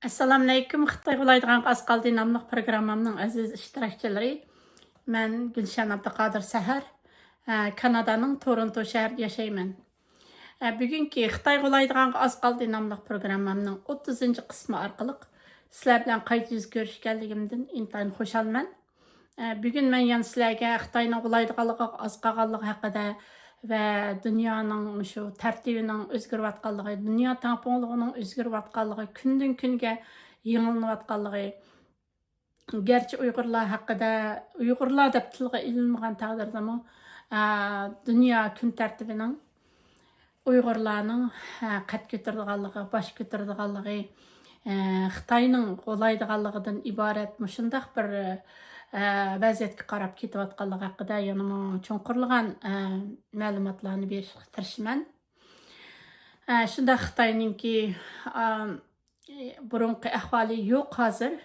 Assalamu alaykum. Xitoy Viloyatidan Qasqal dinamlıq proqramımның əziz iştirakçıları. Mən Gülşən Abduqadir Səhər, Kanadaның Toronto şəhərində yaşayman. Bugünkü Xitoy Viloyatidan Qasqal dinamlıq proqramımның 30-cı qismi arqılıq sizlər bilan qayta yüz görüşkənligimdən intayın xoşalman. Bugün mən yəni sizlərə Xitoyның Viloyatiganlığı, azqalğanlığı haqida və dünyanın şu tərtibinin özgürüyatqanlığı, dünya tampонluğunun özgürüyatqanlığı, gündən günə yeniliniyatqanlığı, gerçi Uyğurlar haqqında, Uyğurlar deb tilgə ilinməgan taqdirdəmi, dünya gün tərtibinin Uyğurlarның qət götürdiganlığı, baş götürdiganlığı, Xitoyның qolaydiganlığından ibarət məşundaq bir vəziyyətə qarab ketiyotqanlığı haqida yəni çoğqurlagan məlumatlarını berishə tirişman. Şunda Xitoyninki burunqi ahvoli yo'q hozir.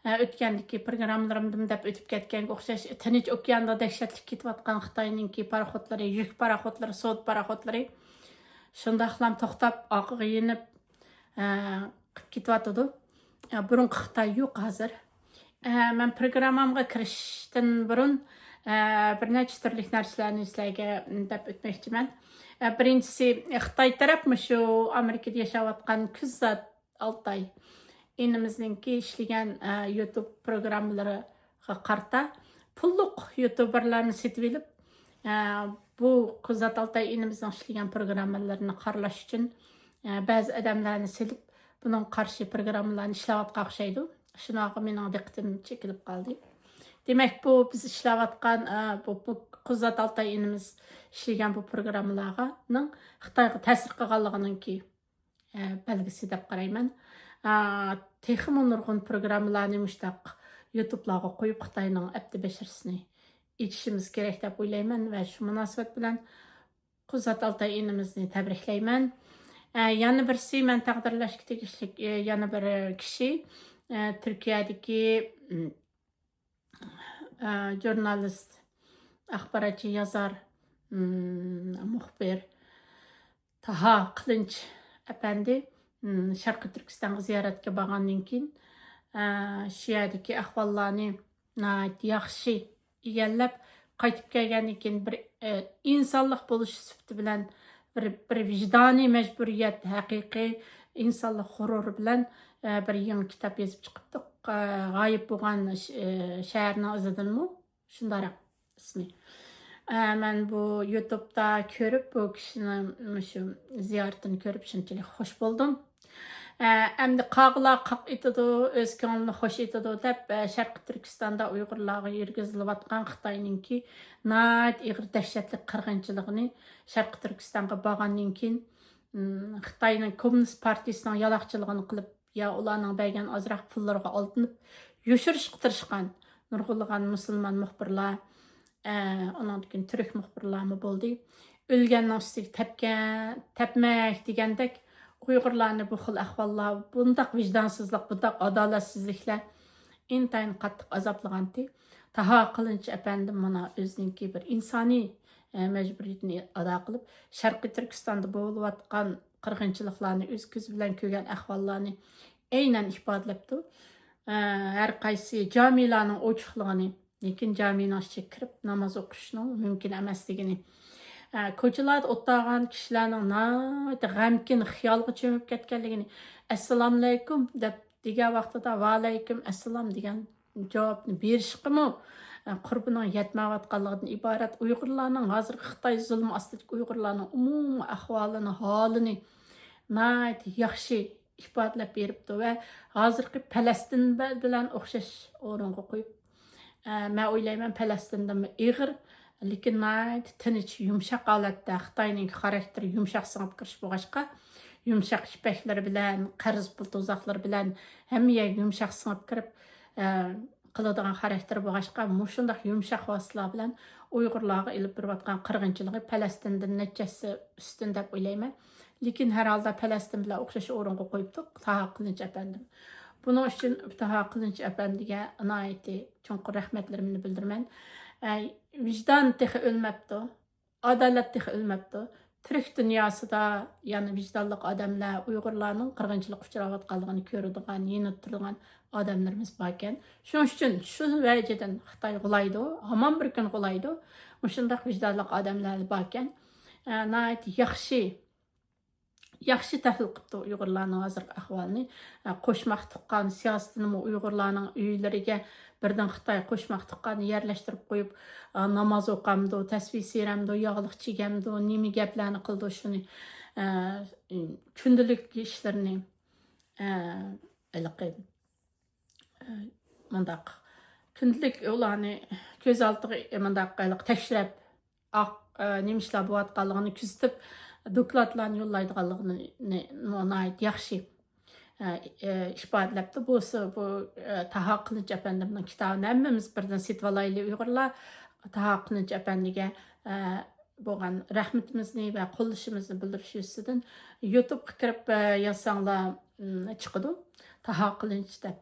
O'tgandagi programmalarimda deb o'tib ketganga o'xshash Tinch okeanda dahshatli ketayotgan Xitoyninki paraxodlari, yuk paraxodlari, sot paraxodlari shundaqlam to'xtab, oqiga yenib ketayotdi. Burunqi Xitoy yo'q hozir. Mən proqramımğa kirishdən burun bir neçə türlük narsalarni sizlərə deb o'tmoqchiman. Birinchisi, Xitoy taraf shu Amerikada yashayotgan Kuzat Altay inimizningki ishlagan YouTube programmalariga qarta pulliq YouTuberlarni setib olib, bu Kuzat Altay inimizning ishlagan programmalarini qaralash uchun ba'zi odamlarni selib, buning qarshi programmalarni ishlayotgan o'xshaydi. Şunaqa mening diqqatim chekilib qoldi. Demak, bu biz ishlayotgan bu Kuzat Altay inimiz ishlagan bu programmalarning Xitoyga ta'sir qilganligininki belgisi deb qarayman. Texmo nurg'un programmalarni mushtaq YouTube'larga qo'yib Xitoyning abdi basharsini ichishimiz kerak deb o'ylayman va shu munosabat bilan Kuzat Altay inimizni tabriklayman. Yana birisi men taqdirlashga tegishli yana bir kishi Türkiyədəki jurnalist, axbaratçı, yazar, muxbir Taha Qılınç əpəndi Şərqi Türkistanğa ziyarətə barğandan keyin şu yerdəki ahvallarni yaxşı egalləb qaytıb gəlgəndən keyin bir insonlik bo'lish sifati bilan bir vijdoniy majburiyat, haqiqiy insonlik g'ururi bilan bir yangi kitob yozib chiqibdi. G'oyib bo'lgan shaharning izidanmi? Shunday ismi. Men bu YouTube'da ko'rib, bu kishining shu ziyoratini ko'rib shunchalik xush bo'ldim. Endi qog'lar qaq etadi, o'z ko'nglini xush etadi deb Sharqi Turkistonda Uyg'urlarga yurgizilayotgan Xitoyninki nayt ig'ir dahshatli qirg'inchiligini Sharqi Turkistonga borgandan keyin Xitoyning Kommunist partiyasining yaloqchiligini qilib, ya ularning bergan ozroq pullariga aldanib, yoshirishga tirishgan nurg'unlagan musulmon muxbirlar, ondan keyin turk muxbirlarmi bo'ldi. O'lganning ustiga tepmak degandek Uyg'urlarni bu xil ahvollar, bundaq vijdonsizlik, bundaq adolatsizliklar intayin qattiq azoblaganti. Taha Qılınç əpəndim mana özününki bir insoniy majburiyatini ado qilib, Sharqi Turkistonda bo'layotgan qirg'inchiliklarni o'z ko'zi bilan ko'rgan ahvollarni aynan ifodalabdi. Har qaysi jamilarning ochiqligini, lekin jamining ichiga kirib namoz o'qishning mumkin emasligini, ko'chalarda o'tirgan kishilarning g'amkin xiyolga cho'mib ketganligini, assalomu alaykum deb degan vaqtida va alaykum assalom degan javobni berishqimi qurbining yetmayotganligidan iborat Uyg'urlarning hozir Xitoy zulmi ostidagi Uyg'urlarning umumiy ahvolini, holini yaxshi ifodalab beribdi va hozirgi Falastin bilan o'xshash o'ringa qo'yib, men o'ylayman Falastindan ig'ir, lekin tinch, yumshoq holatda Xitoyning xarakteri yumshoq singib kirish bo'lg'achqa, yumshoq ipaklari bilan, qarz pul to'zoqlari bilan hammaga yumshoq singib kirib qiladigan xarakteri bo'lg'achqa, shunday yumshoq vositalar bilan Uyg'urlarga ilib berayotgan qirg'inchiligi Falastindan nechasi ustun deb o'ylayman. Lekin har holda Falastin bilan o'xshash o'ringa qo'yibdi Taha Qılınç əpəndim. Buning uchun Taha Qılınç əpəndiga inoyati cho'nqur rahmatlarimni bildiraman. Vijdon texi o'lmabdi, adolat texi o'lmabdi. tirik dünyasida yani vicdanlıq adamlar Uyg'urlarning qirg'inchilik uchrayotganligini ko'radigan, yenib turadigan odamlarimiz bor ekan. Shuning uchun shu vajidan Xitoy g'ulaydi, hamon bir kun g'ulaydi. Shundaq vicdanlıq odamlar bor ekan. Yaxshi tahlil qilibdi Uyg'urlarning hozirgi ahvolini. Qo'shmaq tuqqan siyosatini Uyg'urlarning uylariga birdan Xitoy qo'shmaq tuqqanni yerlashtirib qo'yib, namoz o'qamdi, tasbih seramdi, yog'liq chegamdi, nima gaplarni qildi shuni. Kundalik ishlarini mundaq kundalik ularni ko'z oldiga mundaq tekshirib, nima ishlar bo'layotganligini kuzatib dokladlarni yo'llaydiganligini yaxshi ifodalabdi. Bu Taha Qılıç Efendimning kitobini hammamiz birdan setib olaylik Uyg'urlar. Taha Qılıç Efendiga bo'lgan rahmatimizni va qo'llashimizni bildirish yuzidan YouTube'ga kirib yozsanglar chiqadi. Taha Qılıç deb.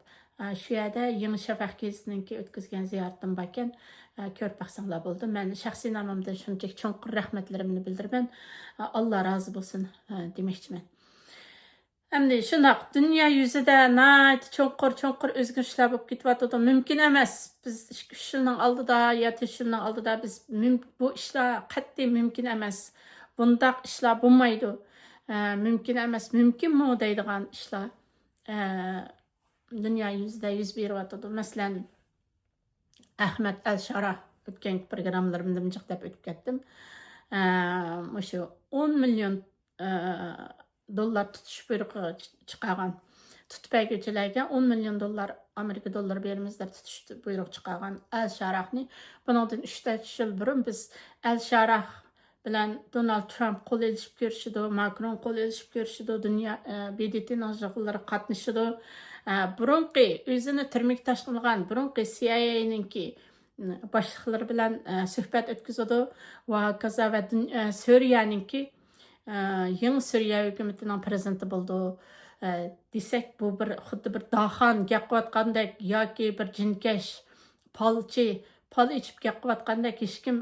Shu yerda Yangi Shafaq gazetiniki o'tkazgan ziyoratim bor ekan. Ko'rib baqsanglar bo'ldi. Men shaxsiy nomimdan shunchaki cho'nqur rahmatlarimni bildiraman. Alloh rozi bo'lsin demoqchiman. Endi shunaq dunyo yuzida cho'nqur o'zgarishlar bo'lib ketyapti. Mumkin emas. Biz 2-3 yilning oldida yoki 3 yilning oldida biz bu ishlar qat'iy mumkin emas. Bundaq ishlar bo'lmaydi. Mumkin emas, mumkinmi deydigan ishlar dunyo yuzida yuz beryapti. Masalan, Ahmed Al-Sharah o'tgan programmalarimda bunchaq deb o'tib ketdim. O'sha 10 million dollar tutish buyrug'i chiqargan. Tutpayguchilarga 10 million dollar Amerika dollari beramiz deb tutish buyrug'i chiqargan Al-Sharahni bundan 3 yil burun biz Al-Sharah bilan Donald Trump qo'l elishib ko'rishdi, Macron qo'l elishib ko'rishdi, dunyo BDT yig'inlari qatnashdi. Burunqi o'zini turmaga tashlagan burunqi CIA'ninki boshliqlari bilan suhbat o'tkazadi va kaza va Suriyaninki yangi Suriya hukumatining prezidenti bo'ldi. Desak bu bir xuddi bir daxan gap qilayotgandek yoki bir jinkash pal ichib gap qilayotgandek hech kim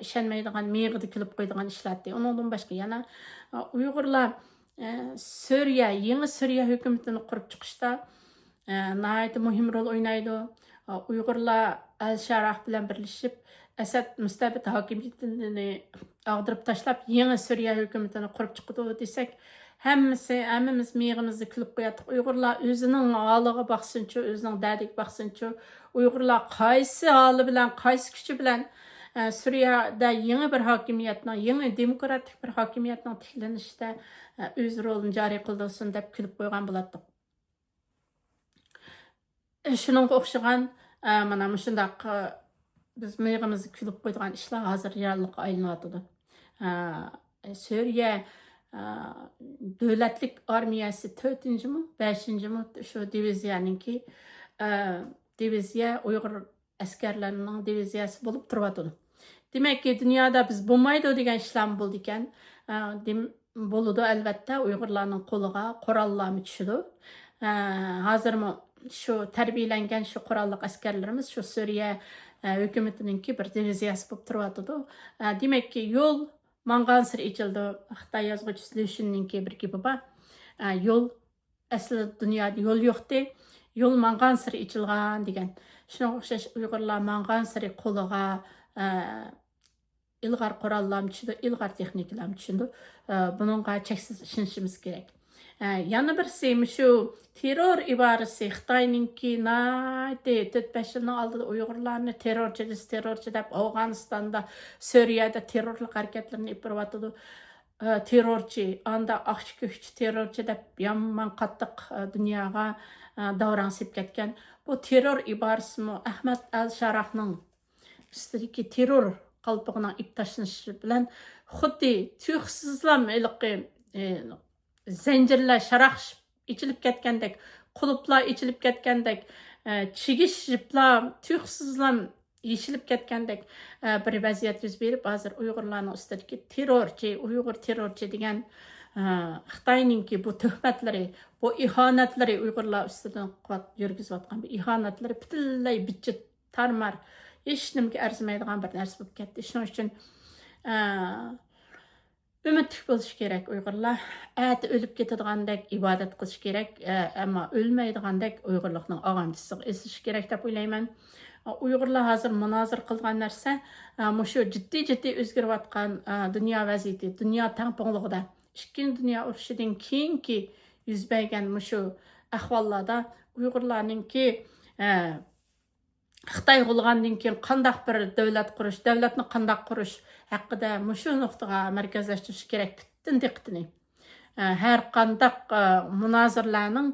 ishonmaydigan miyig'ida kulib qo'yadigan ishlardi. Undan boshqa yana Uyg'urlar Suriya yangi Suriya hukumatini qurib chiqishda nihoyatda muhim rol o'ynaydi. Uyg'urlar Al-Sharah bilan birlashib Asad mustabid hokimiyatini ag'dirib tashlab yangi Suriya hukumatini qurib chiqdi desak, hammamiz miyig'imizni kulib qo'yatdik. Uyg'urlar o'zining holiga baqsinchi, o'zining dardiga baqsinchi. Uyg'urlar qaysi holi bilan, qaysi kuchi bilan Suriyada yangi bir hokimiyatning, yangi demokratik bir hokimiyatning tiklanishida o'z rolini joriy qildirsin deb kulib qo'ygan bo'ladi. Shuningga o'xshagan mana shundaq biz miyig'imizni kulib qo'yadigan ishlar hozir reallikqa aylanyapti. Suriya davlatlik armiyasi 4-mi, 5-mi shu diviziyaninki diviziya Uyg'ur askarlarining diviziyasi bo'lib turibdi. Demakki dunyoda biz bo'lmaydi degan ishlar bo'ldi ekan. Bo'ladi albatta Uyg'urlarning qo'liga qurollarni tushidi. Hozirmi shu tarbiyalangan shu qurolli askarlarimiz shu Suriya hukumatininki bir diviziyasi bo'lib turibdi. Demakki yo'l mangan sir ichildi. Xitoy yozuvchisi Lushinninki bir gapi bor. Yo'l aslida dunyoda yo'l yo'qdi. Yo'l mangan sir ichilgan degan. Shunga o'xshash Uyg'urlar mangan sir qo'liga ilg'or qurollarni tushdi, ilg'or texnikalarni tushdi. Buningga cheksiz ishonishimiz kerak. Yana birisi shu terror iborasi Xitoyninki 4-5 yilning oldida Uyg'urlarni terrorchi deb Afg'onistonda, Suriyada terrorlik harakatlarini ipiryapti. Terrorchi, anda oqchi-ko'kchi terrorchi deb yomon qattiq dunyoga davron sib ketgan. Bu terror iborasimi Ahmad Al-Sharahning ustidagi terror qalpog'ining ip tashlanishi bilan xuddi tuyuqsizlam zanjirlar sharax ichilib ketgandek, quluplar ichilib ketgandek, chigish jiplar tuyuqsizlam yeshilib ketgandek bir vaziyat yuz berib, hozir Uyg'urlarning ustidagi Uyg'ur terrorchi degan Xitoyninki bu tuhmatlari, bu ihonatlari Uyg'urlar ustidan yurgizayotgan bu ihonatlari butunlay bitchit, tarmar, hech nimaga arzimaydigan bir narsa bo'lib ketdi. Shuning uchun Ümitlik bo'lish kerak Uyg'urlar. Ati o'lib ketadigandak ibodat qilish kerak, ammo o'lmaydigandek Uyg'urlikning og'amchisiga esish kerak deb o'ylayman. Uyg'urlar hozir munozir qilgan narsa mushu jiddiy o'zgarayotgan dunyo vaziyati, dunyo tangponligida, ikkinchi dunyo urushidan keyingi yuz bergan mushu ahvollarda Uyg'urlarningki Xitoy bo'lgandan keyin qandaq bir davlat qurish, davlatni qandaq qurish haqida mushu nuqtaga markazlashtirish kerak bütün diqqatini. Har qandaq munozirlarning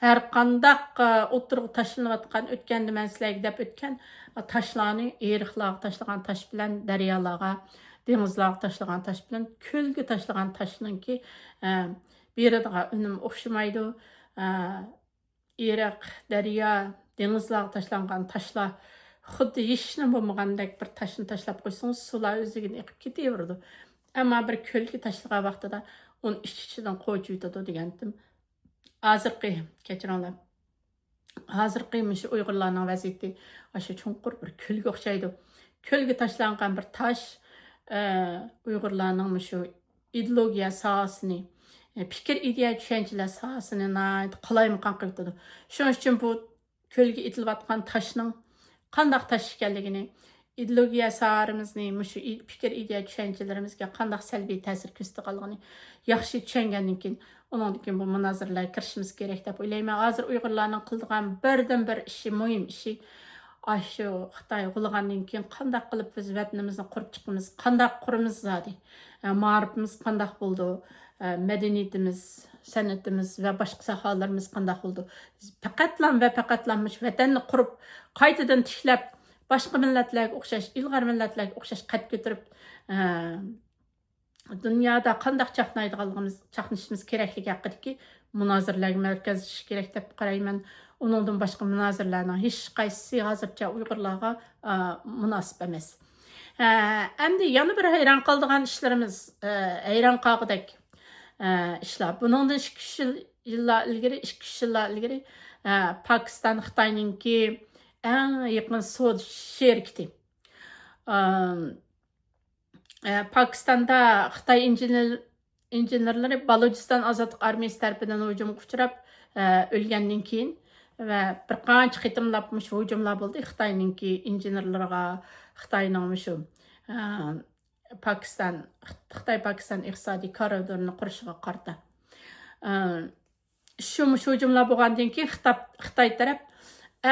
har qandaq o'tirib tashlanayotgan o'tganda man sizlarga deb o'tgan toshlarni eriqlarga tashlagan tosh bilan daryolarga, dengizlarga tashlagan tosh bilan ko'lga tashlagan toshninki beradigan unum o'xshamaydi. Eriq, daryo, dengizlarga tashlangan toshlar xuddi hechni bo'lmagandek bir toshni tashlab qo'ysangiz sular o'ziga eqib ketaveradi. Ammo bir ko'lga tashlagan vaqtida uni ichidan qo'yib yutadi degandim. Hozirgi kechiringlar. Hozirgi shu Uyg'urlarning vaziyati o'sha chunqur bir ko'lga o'xshaydi. Ko'lga tashlangan bir tosh Uyg'urlarning shu ideologiya sohasini, fikr ideya tushunchalar sohasini qalaymaqon qilib turdi. Shuning uchun bu ko'lga itilayotgan toshning qandaq tosh ekanligini, ideologiya sohalarimizni, shu fikr ideya tushunchalarimizga qandaq salbiy ta'sir ko'rsatganligini yaxshi tushungandan keyin undan keyin bu munozaralarga kirishimiz kerak deb o'ylayman. Hozir Uyg'urlarning qilgan birdan bir ishi, muhim ishi shu Xitoy qilgandan keyin qandaq qilib biz vatanimizni qurib chiqamiz, qandaq quramiz zodi. Ma'rifimiz qandaq bo'ldi, madaniyatimiz, san'atimiz va boshqa sohalarimiz qandaq bo'ldi. Faqatlanmish vatanni qurib, qaytadan tiklab, boshqa millatlarga o'xshash, ilg'or millatlarga o'xshash qad ko'tarib, dunyoda qandaq chaqnashimiz kerakligi haqidagi munozaralarga markazlashish kerak deb qarayman. Uningdan boshqa munozaralarning hech qaysisi hozircha Uyg'urlarga munosib emas. Endi yana bir hayron qoladigan ishlarimiz, hayron qolgudek ishlar. Buningdan 2-3 yillar ilgari Pokiston Xitoyninki eng yaqin savdo sherikti. Pokistonda Xitoy injenerlari Balochiston ozodlik armiyasi tarafidan hujumga uchrab o'lgandan keyin va bir qancha qitimlab hujumlar bo'ldi Xitoyninki injenerlarga, Xitoyning shu Xitoy-Pokiston iqtisodiy koridorini qurishiga qarata. Shu hujumlar bo'lgandan keyin Xitoy taraf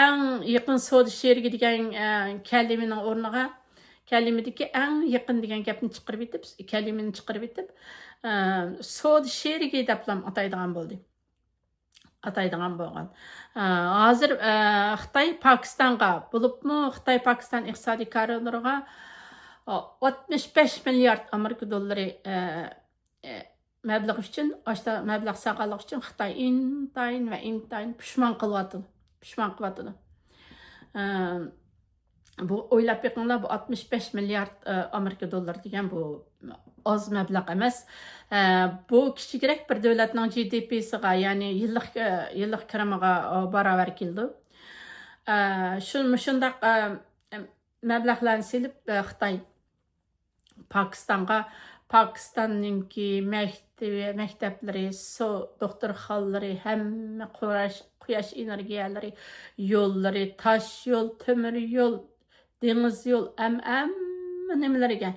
eng yaqin savdo sherigi degan kalimaning o'rniga kalimadagi eng yaqin degan gapni chiqarib etib, savdo sherigi deb ataydigan bo'ldi. Hozir Xitoy Pokistonga bo'libmi, Xitoy-Pokiston iqtisodiy koridoriga 65 milliard Amerika dollari mablag' uchun, mablag' saqlanlik uchun Xitoy intayin pushmon qilyapti. Bu o'ylab beqinglar, bu 65 milliard Amerika dollari degan bu oz mablag' emas. Bu kichikroq bir davlatning GDP'siga, ya'ni yillik kirimiga barobar keldi. Shundaq mablag'larni silib Xitoy Pokistonninki maktablari, doktorxonalari, hamma quyosh energiyalari, yo'llari, tosh yo'l, temir yo'l, dengiz yo'l, nimalarga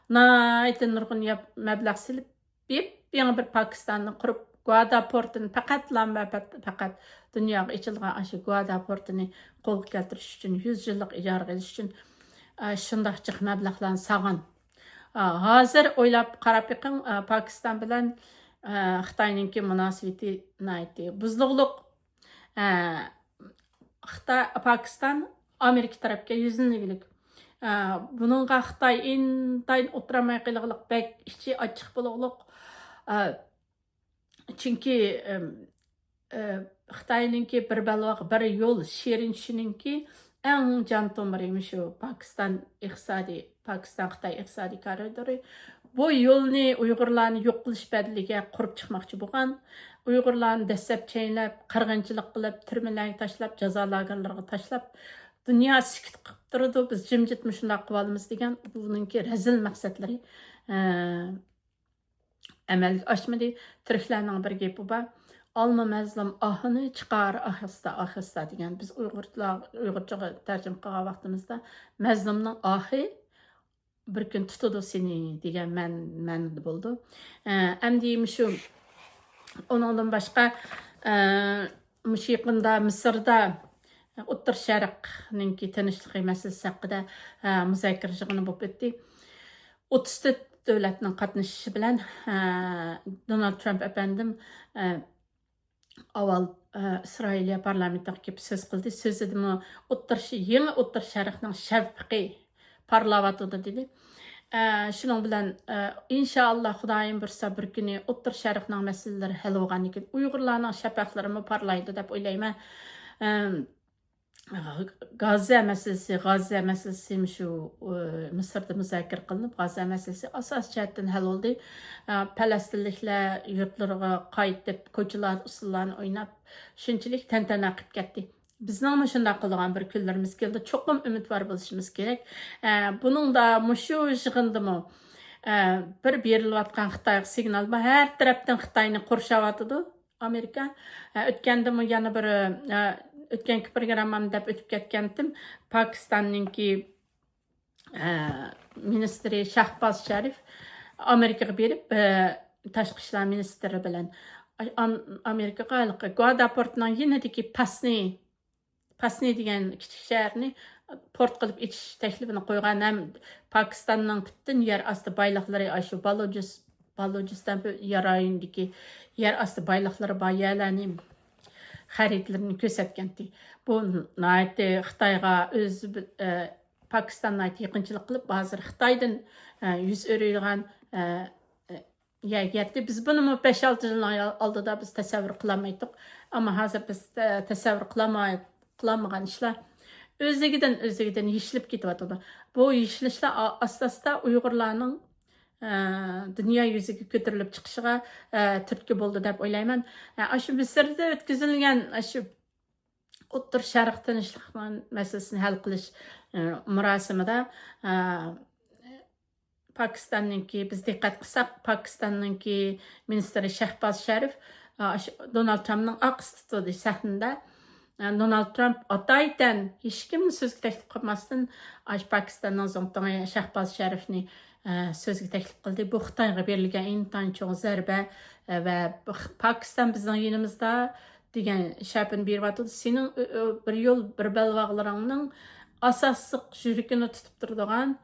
nurg'un mablag' silib, yangi bir Pokistonni qurib, Guada portini faqat dunyoga ichilgan shu Guada portini qo'lga keltirish uchun 100 yillik ijaraga olish uchun shundoq jiq mablag'larni sog'an. Hozir o'ylab qarab beqing, Pokiston bilan Xitoyninki munosabati buzliqliq. Pokiston Amerika tarafga yuzlangilik. Buningga Xitoy intayin o'tiramay qilganlik, bek ichi ochiq bo'liqliq. Chunki Xitoyninki bir balvoq bir yo'l sherin shuninki eng jon tomiri shu Xitoy iqtisodiy koridori. Bu yo'lni Uyg'urlarni yo'q qilish badaliga qurib chiqmoqchi bo'lgan. Uyg'urlarni dastlab chaynlab, qirg'inchilik qilib, turmalarga tashlab, jazo lagerlariga tashlab, dunyo sukut qilib turadi. Biz jimjit shunday qilib olamiz degan buningki razil maqsadlari Əməlli aşmadı. Türklərinin bir gepi var. Alma məzlum ahını çıxar ahısta degan. Biz Uyg'urchaga tarjima qilgan vaqtimizda məzlumning ahi bir kun tutadi seni degan ma'noda bo'ldi. Endi shu ondan boshqa shu yaqinda Misrda O'rta Sharqninki tinchligi masalasi haqida muzokara yig'ini bo'lib o'tdi. 34 davlatning qatnashishi bilan Donald Trump efendim avval İsrailiya parlamentiga kelib so'z qildi. So'zida yangi O'rta Sharqning shavqi parlavatidi dedi. Shuning bilan inshaalloh Xudoyim bursa bir kuni O'rta Sharqning masalalari hal bo'lgan ekan. Uyg'urlarning shafaqlari parlaydi deb o'ylayman. Gazze meselesi şu Mısır'da müzakir kılınıp Gazze meselesi asas cihetten hal oldu. Palestinlikler yurtlarına qayıtıp koçular usullarını oynap şunçilik tentene akıp gitti. Bizning mana shunday qilgan bir kunlarimiz keldi. Cho'qim umid var bo'lishimiz kerak. Buning da mushu yig'indimi bir berilayotgan Xitoy signal bor. Har tarafdan Xitoyni qo'rshayotidu Amerika. O'tgandimi yana bir o'tganki programmamda deb o'tib ketgandim. Pokistonninki ministri Shahbaz Sharif Amerikaga berib tashqi ishlar ministri bilan Amerikaga Guada portining yanadagi Pasni degan kichik shaharni port qilib etish taklifini qo'ygan. Ham Pokistonning butun yer osti boyliqlari shu Balojiston rayonidagi yer osti boyliqlari bor yerlarni xaridlarini ko'rsatgandi. Bu Xitoyga o'z Pokistonga yaqinchilik qilib, hozir Xitoydan yuz o'raydigan yerga biz buni 5-6 yil oldida biz tasavvur qilolmaydik. Ammo hozir biz tasavvur qilamagan ishlar o'zigidan yeshilib ketyapti. Bu yeshilishlar asosida Uyg'urlarning dünya yüzüge ko'tarilib chiqishiga turtki bo'ldi deb o'ylayman. Shu Misrda o'tkazilgan shu O'rta Sharq tinchlik masalasini hal qilish murosimida Pokistonninki biz diqqat qilsak, Pokistonninki ministri Shahbaz Sharif Donald Trumpning aqstidi sahnada. Donald Trump ataydan hech kimni so'zga taklif qilmasdan Pokistonning zo'mtoni Shahbaz Sharifni sözgü təklif qildi. Bu Xitoyga berilgan intayin cho'ng zarba va Pokiston bizning yonimizda degan shapini beryapti. Sening bir yo'l bir balvoqlaringning asosiy yuragini tutib turadigan,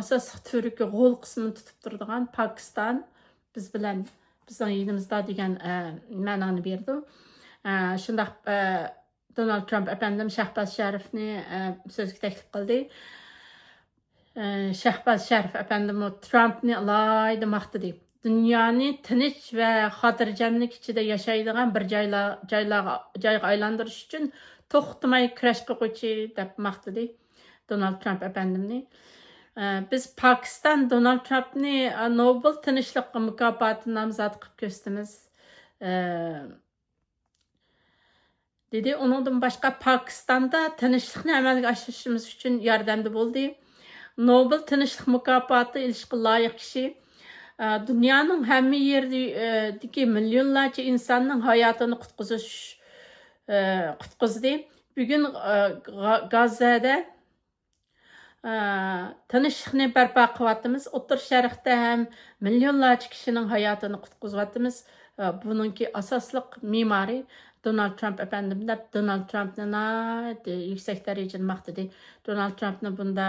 asosiy turiki g'o'l qismini tutib turadigan Pokiston biz bilan bizning yonimizda degan ma'noni berdi. Shundaq Donald Trump efendim Shahbaz Sharifni sözgü təklif qildi. Shahbaz Sharif efendim Trump'ni alayda maqtadi. Dünyani tinch va xotirjamlik ichida yashaydigan bir joyga aylantirish uchun to'xtamay kurash qiluvchi deb maqtadi Donald Trump efendimni. Biz Pokiston Donald Trump'ni Nobel tinchlik mukofoti nomzodi qilib ko'rsatamiz. Dedi. Ondan başqa Pokistonda tinchlikni amalga oshirishimiz uchun yordamda bo'ldi. Nobel tinchlik mukofoti ilishga loyiq kishi dunyoning hamma yerdagi millionlarcha insonning hayotini qutqizdi. Bugun Gazze'da tinchlikni barpo qilyapmiz. O'rta Sharqda ham millionlarcha kishining hayotini qutqizyapmiz. Buningki asosliq me'mori Donald Trump efendim de Donald Trump'ni yüksek derecede maqtadi. Donald Trump'ni bunda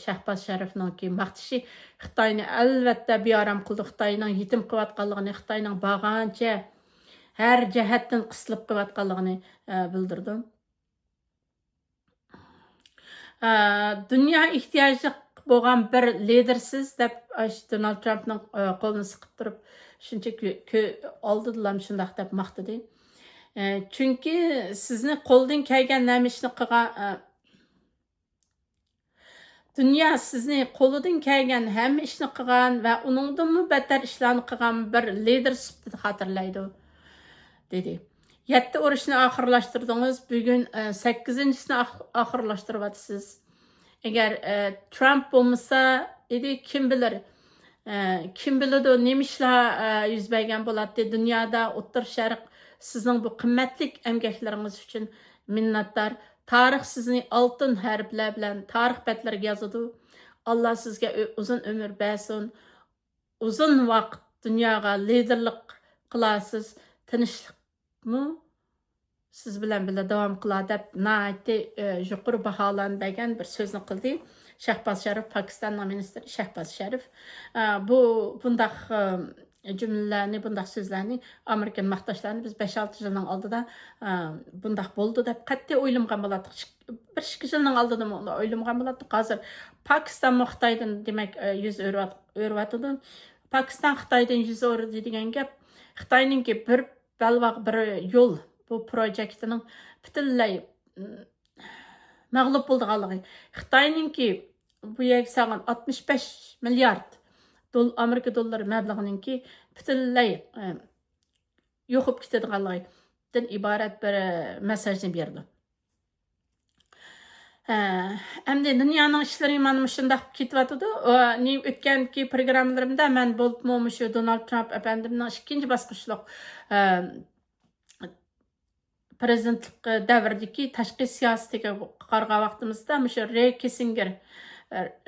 Shahbaz Sharif'ninki maqtishi Xitoyni albatta bearam qildi. Xitoyning yetim qilayotganligini, Xitoyning bag'ancha har jihatdan qisilib qilayotganligini bildirdi. Dünya ihtiyoji bo'lgan bir lidersiz deb Donald Trump'ning qo'lini siqib turib, shunchaki oldilar shundaq deb maqtadi. Çünkü sizni qo'ldan kelgan namishni qilgan dünya sizni qo'lidan kelgan hamma ishni qilgan va uningdan battar ishlarni qilgan bir lider sifatida xotirlaydi dedi. 7 urushni oxirlashtirdingiz, bugun 8-sini oxirlashtiryapsiz. Agar Trump bo'lmasa, edi kim bilir Kim biladi nima ishlar yuz bergan bo'ladi dunyoda. O'rta Sharq sizning bu qimmatli emgaklaringiz uchun minnatdor. Tarix sizni oltin harflar bilan tarix betlariga yozadi. Allah sizga uzun ömür bersin. Uzun vaqt dunyoga liderlik qilasiz. Tinchlikmi siz bilan birga davom qiladi deb nihoyatda yuqori baholangan bir so'zni qildi. Shahbaz Sharif, Pokistonning ministri Shahbaz Sharif. Bu bundaq cümlelerini, bundaq sözlerini Amerikan maqtashlarini biz 5-6 yılның oldida bundaq bo'ldi deb qat'iy o'ylamgan bo'lardik. 1-2 yilning oldida o'ylamgan bo'lardik. Hozir Pokiston Xitoydan demak yuz o'rvatdi. Pokiston Xitoydan yuz o'rdi degan gap Xitoyninki bir balvoq bir yo'l bu projektining butunlay mag'lub bo'lganligi. Xitoyninki bu yerga salgan 65 milliard Amerika dollari mablag'ninki butunlay yo'qib ketadiganligidan iborat bir mesajni berdi. Endi dunyoning ishlari mana shunday ketyotdi. O'tganki programmalarimda men bo'lib shu Donald Trump efendimning ikkinchi bosqichliq prezidentlik davridagi tashqi siyosatiga qarag'an vaqtimizda shu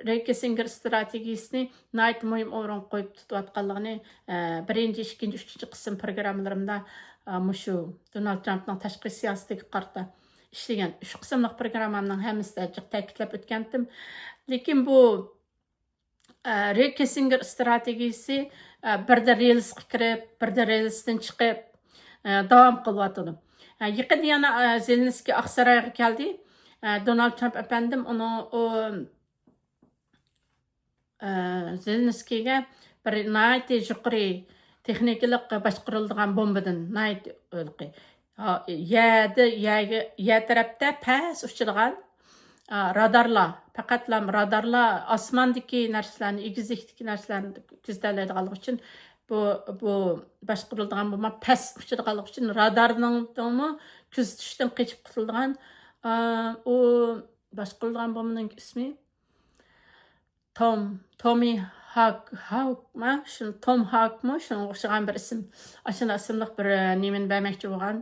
Ray Kissinger strategiyasini nihoyat muhim o'rin qo'yib tutayotganligini birinchi, ikkinchi, uchinchi qism programmalarimda shu Donald Trumpning tashqi siyosatiga qarata ishlagan 3 qismliq programmamning hammasida ta'kidlab o'tgandim. Lekin bu Ray Kissinger strategiyasi birda relsga kirib, birda relsdan chiqib davom qilyotdi. Yaqin yana Zelenskiy Oqsaroyga keldi. Donald Trump efendim onu Zelenskiyga bir nihoyat yuqori texnikalik boshqarilgan bombadan nihoyat yer tarafda past uchirgan radarlar, faqatlam radarlar osmondagi narsalarni, egizlikdagi narsalarni ko'zlaydiganligi uchun bu boshqarilgan bomba past uchirganligi uchun radarning kuzatishdan qochib qutulgan u boshqarilgan bombaning ismi Tommy Hawk Tom Hawk'mu şuna o'xshagan bir ism. Ashuna ismliq bir nemen bermoqchi bo'lgan.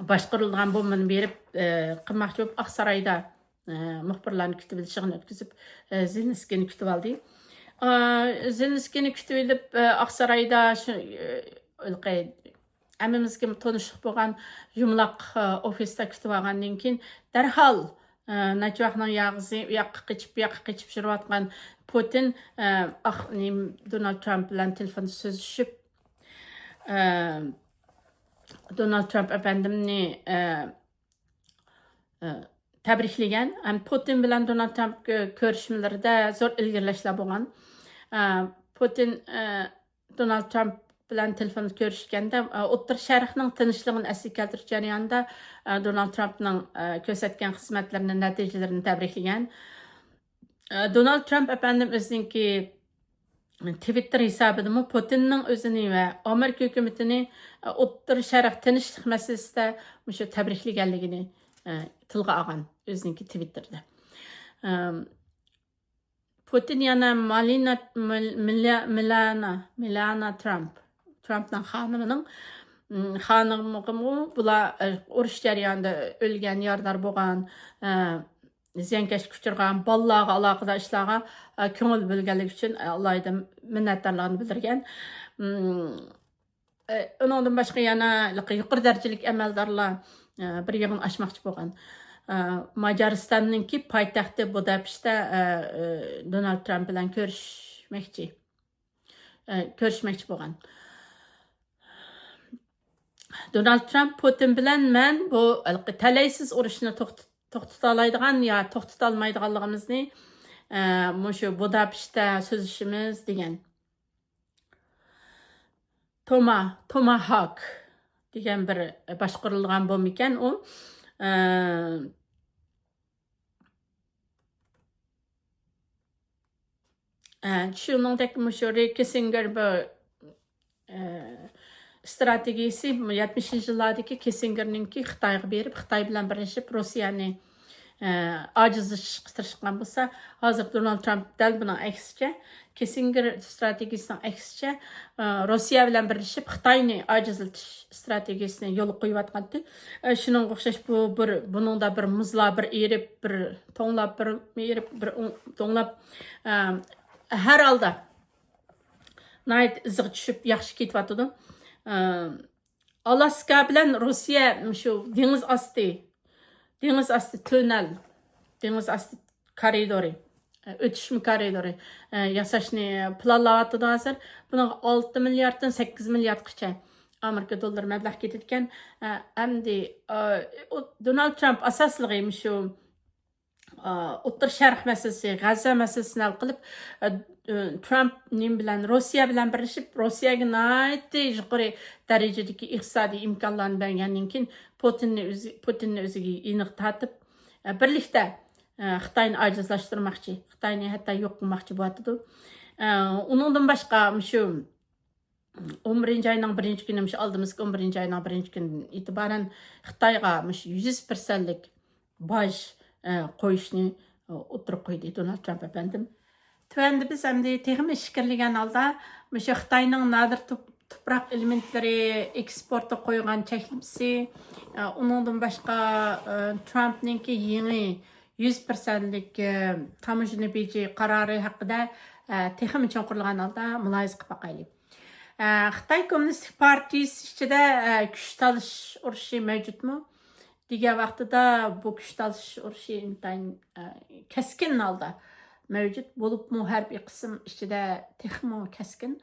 Boshqarilgan bombani berib qilmoqchi bo'lib Oqsaroyda muxbirlarni kutib olishini o'tkazib Zelenskiyni kutib oldi. Zelenskiyni kutib olib Oqsaroyda shu hammamizga tanishib bo'lgan yumloq ofisda kutib olgandan keyin darhol Naçvaqning yağızı yoqqa qechib yurayotgan Putin Donald Trump bilan telefonda so'zlashib Donald Trump efendimni tabriklagan. Putin bilan Donald Trump ko'rishmalarida zo'r ilgirlashlar bo'lgan. Putin Donald Trump bilan telefonda ko'rishganda O'rta Sharqning tinchligini asli keltirish jarayonida Donald Trumpning ko'rsatgan xizmatlarini, natijalarini tabriklagan. Donald Trump efendim o'ziniki Twitter hisobida Putinning o'zini va Amerika hukumatini O'rta Sharq tinchlik masalasida shu tabriklaganligini tilga olgan o'ziniki Twitterda. Putin yana Melania Trump'ның xonimiga bular urush jarayonida o'lgan, yordar bo'lgan, ziyankesh kuchirgan bolalarga aloqador ishlarga ko'ngil bo'lganligi uchun Allohga minnatdorligini bildirgan. Undan boshqa yana yuqori darajalik amaldorlar bir yig'in ochmoqchi bo'lgan. Macaristonninki poytaxti Budapeshtda Donald Trump bilan ko'rishmoqchi bo'lgan. Donald Trump Putin bilan men bu talaysiz urushni to'xtata oladigan yo to'xtata olmaydiganligimizni shu Budapeshtda so'zlashimiz degan. Tomahawk degan bir boshqarilgan bomba ekan u. Shuningdek shu Ray Kissinger bu strategiyasi 70-yillardagi Kissingerninki Xitoyga berib, Xitoy bilan birlashib Rossiyani acizlashishga tirishgan bo'lsa, hozir Donald Trump dal buning aksicha, Kissinger strategiyasining aksicha Rossiya bilan birlashib Xitoyni acizlatish strategiyasini yo'l qo'yayotgandi. Shuningga o'xshash buningda bir muzlab, bir erib, bir to'nglab, bir erib, bir to'nglab har holda nayt izg'i tushib yaxshi ketyotdi. Alaska bilan Rossiya shu dengiz osti tönel, dengiz osti koridori, o'tishma koridori yasashni planlayotdi hozir. Buning 6 milliarddan 8 milliardgacha Amerika dollari mablag' ketayotgan. Endi Donald Trump asoslig'i shu O'rta Sharq masalasi, G'azza masalasini hal qilib, Trump bilan Rossiya bilan birlashib, Rossiyaga nihoyatda yuqori darajadagi iqtisodiy imkonlarni bergandan keyin Putinni o'ziga aniq tortib, birlikda Xitoyni ajizlashtirmoqchi, Xitoyni hatto yo'q qilmoqchi bo'lyapti. Uningdan boshqa shu 11 ayning 1-kuni, oldimizgi 11 ayning 1-kunidan e'tiboran Xitoyga 100%lik boj qo'yishni o'tirib qo'ydi Donald Trump efendim. Tövəndə biz əmdi texmi işkirligan halda şu Xitayning nadir toprak elementlari eksportga qo'ygan cheklimsi, uningdan boshqa Trumpninki yangi 100%lik tamojna beji qarori haqida texmi cho'nqirilgan holda mulohaza qilib boqaylik. Xitoy Kommunistik partiyasi ichida kuch talish urushi mavjudmi? Degan vaqtida bu kuch talish urushi intayin keskin holda mevcut bulup mu harbiy qism ichida texmo keskin.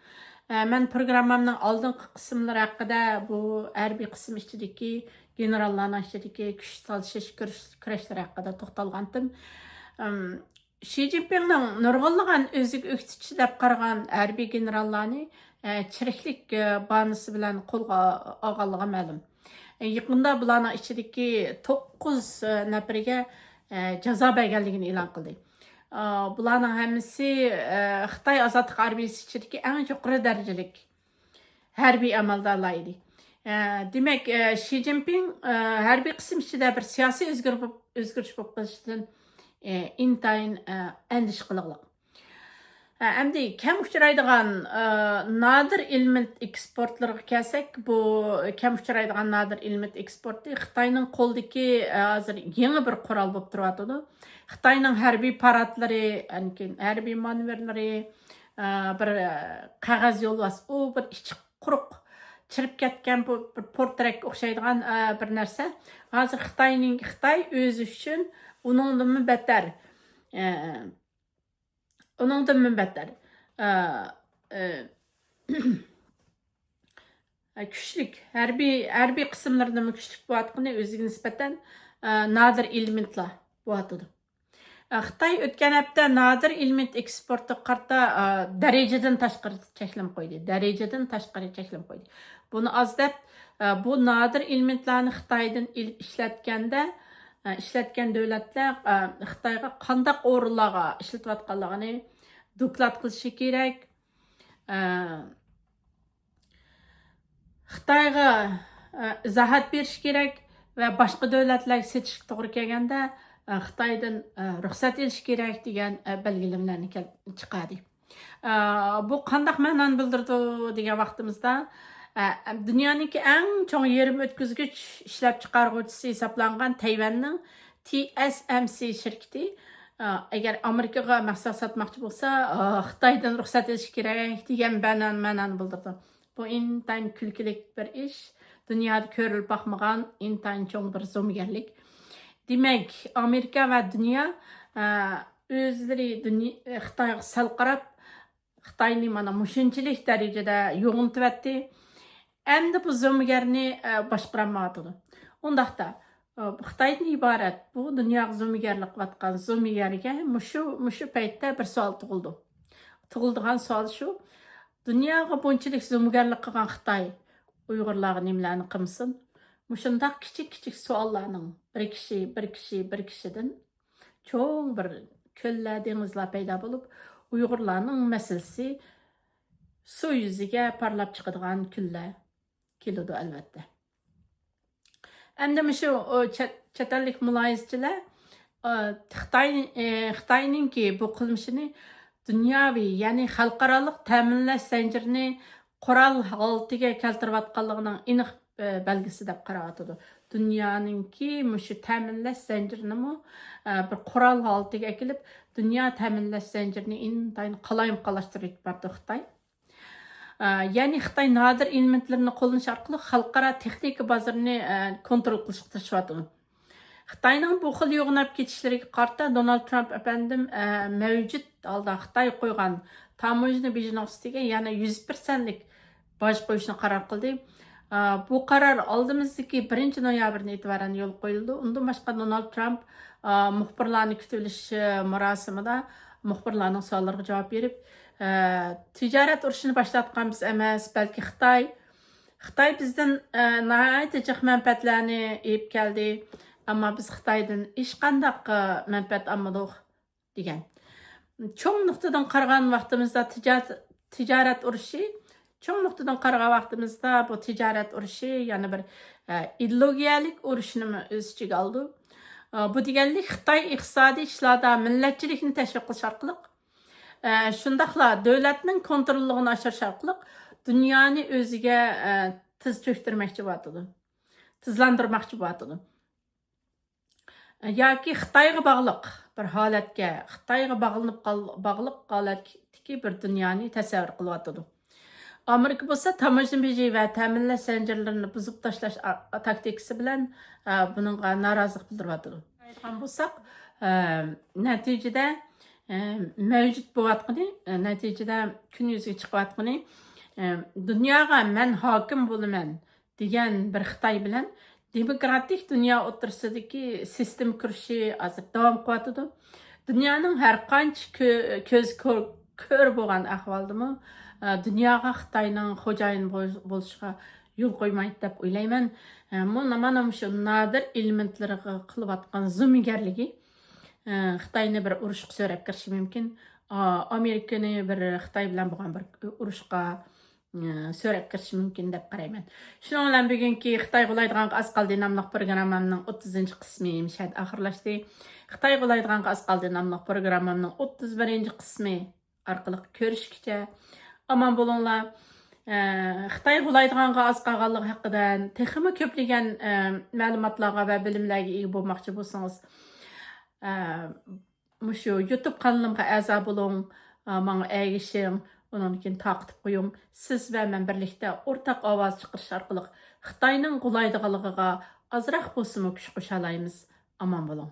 Men programmamning oldingi qismlari haqida bu harbiy qism ichidagi generallarning ichidagi kuch talishish kurashlari haqida to'xtalgandim. Xi Jinpingning nurg'unlagan o'ziga o'qituvchi deb qaragan harbiy generallarni chiriklik banisi bilan qo'lga olganligi ma'lum. Yaqinda bularning ichidagi 9 nafariga jazo berganligini e'lon qildi. Bularning hammasi Xitoy ozodlik armiyasi ichidagi eng yuqori darajalik harbiy amaldorlar edi. Demak, Xi Jinping harbiy qism ichida bir siyosiy o'zgarish bo'lib qolishidan intayin andish qiliqliq. Endi kam uchraydigan nadir element eksportlariga kelsak, bu kam uchraydigan nadir element eksporti Xitoyning qo'ldagi hozir yangi bir qurol bo'lib turibdi. Xitoyning harbiy paratlari, harbiy manevrlari, bir qog'oz yo'lbas, u bir ichi quruq chirib ketgan bir portrak o'xshaydigan bir narsa. Hozir Xitoy o'zi uchun uningdan battar kuchlik harbiy qismlardan kuchlik bo'layotgani o'ziga nisbatan nadir elementlar bo'layotdi. Xitoy o'tgan hafta nadir element eksporti qarta darajadan tashqari cheklam qo'ydi. Buni azdab bu nadir elementlarni Xitoydan ishlatgan davlatlar Xitoyga qanday o'rinlarga ishlatayotganligini doklad qilishi kerak. Xitoyga izohat berish kerak va boshqa davlatlarga setishga to'g'ri kelganda Xitoydan ruxsat olish kerak degan belgilamlarni chiqadi. Bu qanday ma'noni bildirdi degan vaqtimizda dunyoning eng chong yerim o'tkazgich ishlab chiqaruvchisi hisoblangan Tayvanning TSMC shirkati agar Amerikaga mahsulot sotmoqchi bo'lsa, Xitoydan ruxsat olish kerak degan ma'noni bildirdi. Bu intayin kulkilik bir ish, dunyoda ko'rilib boqmagan intayin chong bir zo'mgarlik. Demak, Amerika va dunyo o'zlari Xitoyga sal qarab, Xitoyni mana mushunchalik darajada yo'g'intibatdi. Endi bu zo'mgarni boshqarmayotdi. Undaqda Xitoydan iborat bu dunyoga zo'mgarlik qilayotgan zo'mgarga mushu paytda bir savol tug'ildi. Tug'ildigan savol shu: dunyoga bunchalik zo'mgarlik qilgan Xitoy Uyg'urlarga nimalarni qilsin? Mushundaq kichik savollarning bir kishidan cho'ng bir ko'llar, dengizlar paydo bo'lib, Uyg'urlarning masalasi suv yuziga parlab chiqadigan kunlar keladi albatta. Endi shu chet ellik muloyizachilar Xitoyninki bu qilmishini dunyoviy, ya'ni xalqarалық ta'minlash zanjirini qural holatiga keltirayotganligining aniq belgisi deb qarayotidi. Dunyoninki mushu ta'minlash zanjirini bir qural holatiga kelib, dunyo ta'minlash zanjirini intayin qalayimqalashtirib bordi Xitoy. Ya'ni Xitoy nodir elementlarini qo'llanish orqali xalqaro texnika bozorini kontrol qilishga tirishayotdi. Xitoyning bu xil yo'g'inab ketishlariga qarata Donald Trump apandim mavjud holda Xitoy qo'ygan tamojna bejini ustiga yana 100%lik boj qo'yishni qaror qildi. Bu qaror oldimizdagi 1 noyabrdan e'tiboran yo'l qo'yildi. Undan boshqa Donald Trump muxbirlarni kutilish marosimida muxbirlarning savollariga javob berib, tijorat urushini boshlatganmiz emas, balki Xitoy bizdan nihoyat jiq manfaatlarni olib keldi. Ama biz Xitoydan hech qanday manfaat olmadik degan. Cho'ng nuqtadan qaragan vaqtimizda tijorat urushi, cho'ng nuqtadan qaragan vaqtimizda bu tijorat urushi yana bir ideologiyalik urushni o'z ichiga oldi. Bu deganlik Xitoy iqtisodiy ishlarda millatchilikni tashviq qilish orqali, shundaqla davlatning kontrolligini oshirish orqali dunyoni o'ziga tiz cho'ktirmoqchi bo'ladi. Tizlantirmoqchi bo'ladi. Yoki Xitoyga bog'liq bir holatga, Xitoyga bog'liq holatdagi bir dunyoni tasavvur qilyotdi. Amerika bo'lsa tamojna beji va ta'minlash zanjirlarini buzib tashlash taktikasi bilan buningga norozilik bildiryapti. Aytgan bo'lsak, natijada mavjud bo'layotgani, natijada kun yuziga chiqayotgani dunyoga men hokim bo'laman degan bir Xitoy bilan demokratik dunyo o'rtasidagi sistem kurishi hozir davom qilyotdi. Dunyoning har qancha ko'z ko'r bo'lgan ahvoldami dunyoga Xitoyning xo'jayin bo'lishiga yo'l qo'ymaydi deb o'ylayman. Mana shu nodir elementlariga qilayotgan zulmgarligi Xitoyni bir urushga so'rab kirishi mumkin. Amerikani bir Xitoy bilan bo'lgan bir urushga so'rab kirishi mumkin deb qarayman. Shuning bilan bugungi Xitoy g'olaydigan az qoldi nomli programmamning 30-qismi mishad oxirlashdi. Xitoy g'olaydigan az qoldi nomli programmamning 31-qismi orqali ko'rishguncha omon bo'linglar. Xitoy g'olaydiganga az qolganligi haqida texmi ko'plagan ma'lumotlarga va bilimlarga ega bo'lmoqchi bo'lsangiz, mushu YouTube kanalimga a'zo bo'ling, menga ergishing. Onun için taqtib qo'ying. Siz va men birlikda o'rtaq ovoz chiqarish orqali Xitoyning g'olaydiganligiga azroq bo'lsa-mu kuch qo'sha olamiz. Omon bo'ling.